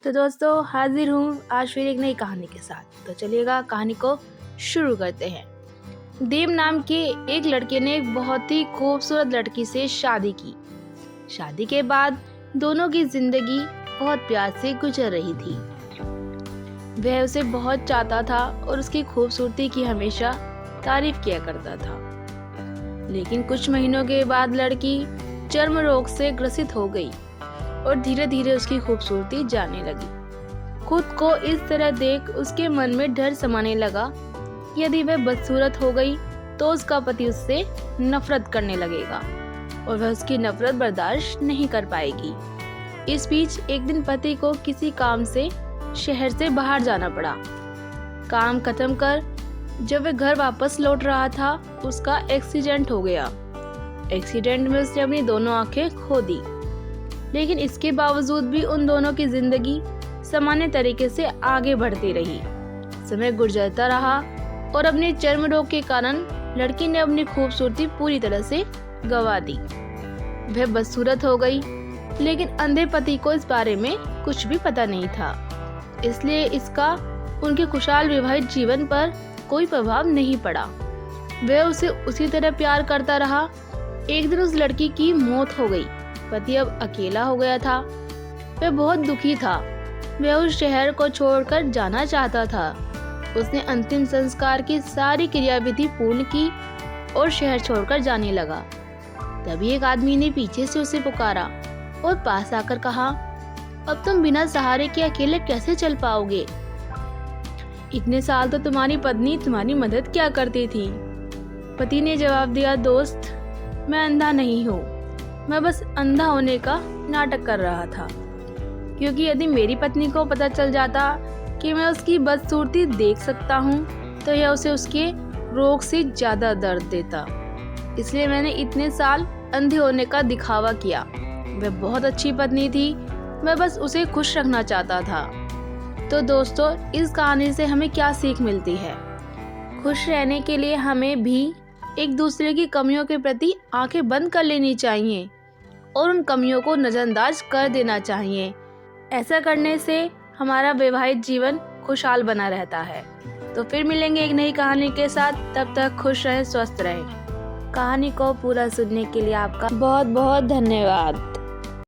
तो दोस्तों हाजिर हूँ आज फिर एक नई कहानी के साथ। तो चलिएगा कहानी को शुरू करते हैं। देव नाम के एक लड़के ने एक बहुत ही खूबसूरत लड़की से शादी की। शादी के बाद दोनों की जिंदगी बहुत प्यार से गुजर रही थी। वह उसे बहुत चाहता था और उसकी खूबसूरती की हमेशा तारीफ किया करता था। लेकिन कुछ महीनों के बाद लड़की चर्म रोग से ग्रसित हो गई और धीरे धीरे उसकी खूबसूरती जाने लगी। खुद को इस तरह देख उसके मन में डर समाने लगा। यदि वह बदसूरत हो गई तो उसका पति उससे नफरत करने लगेगा और वह उसकी नफरत बर्दाश्त नहीं कर पाएगी। इस बीच एक दिन पति को किसी काम से शहर से बाहर जाना पड़ा। काम खत्म कर जब वह घर वापस लौट रहा था उसका एक्सीडेंट हो गया। एक्सीडेंट में उसने अपनी दोनों आंखें खो दी। लेकिन इसके बावजूद भी उन दोनों की जिंदगी सामान्य तरीके से आगे बढ़ती रही। समय गुजरता रहा और अपने चर्म रोग के कारण लड़की ने अपनी खूबसूरती पूरी तरह से गंवा दी। वह बदसूरत हो गई, लेकिन अंधे पति को इस बारे में कुछ भी पता नहीं था। इसलिए इसका उनके खुशहाल विवाहित जीवन पर कोई प्रभाव नहीं पड़ा। वह उसे उसी तरह प्यार करता रहा। एक दिन उस लड़की की मौत हो गई। पति अब अकेला हो गया था। वह बहुत दुखी था। वह उस शहर को छोड़कर जाना चाहता था। उसने अंतिम संस्कार की सारी क्रियाविधि पूर्ण की और शहर छोड़कर जाने लगा। तभी एक आदमी ने पीछे से उसे पुकारा और पास आकर कहा, अब तुम बिना सहारे के अकेले कैसे चल पाओगे? इतने साल तो तुम्हारी पत्नी तुम्हारी मदद क्या करती थी? पति ने जवाब दिया, दोस्त, मैं अंधा नहीं हूँ। मैं बस अंधा होने का नाटक कर रहा था, क्योंकि यदि मेरी पत्नी को पता चल जाता कि मैं उसकी बदसूरती देख सकता हूँ तो यह उसे उसके रोग से ज्यादा दर्द देता। इसलिए मैंने इतने साल अंधे होने का दिखावा किया। वह बहुत अच्छी पत्नी थी, मैं बस उसे खुश रखना चाहता था। तो दोस्तों, इस कहानी से हमें क्या सीख मिलती है? खुश रहने के लिए हमें भी एक दूसरे की कमियों के प्रति आंखें बंद कर लेनी चाहिए और उन कमियों को नज़रअंदाज कर देना चाहिए। ऐसा करने से हमारा वैवाहिक जीवन खुशहाल बना रहता है। तो फिर मिलेंगे एक नई कहानी के साथ। तब तक खुश रहें, स्वस्थ रहें। कहानी को पूरा सुनने के लिए आपका बहुत बहुत धन्यवाद।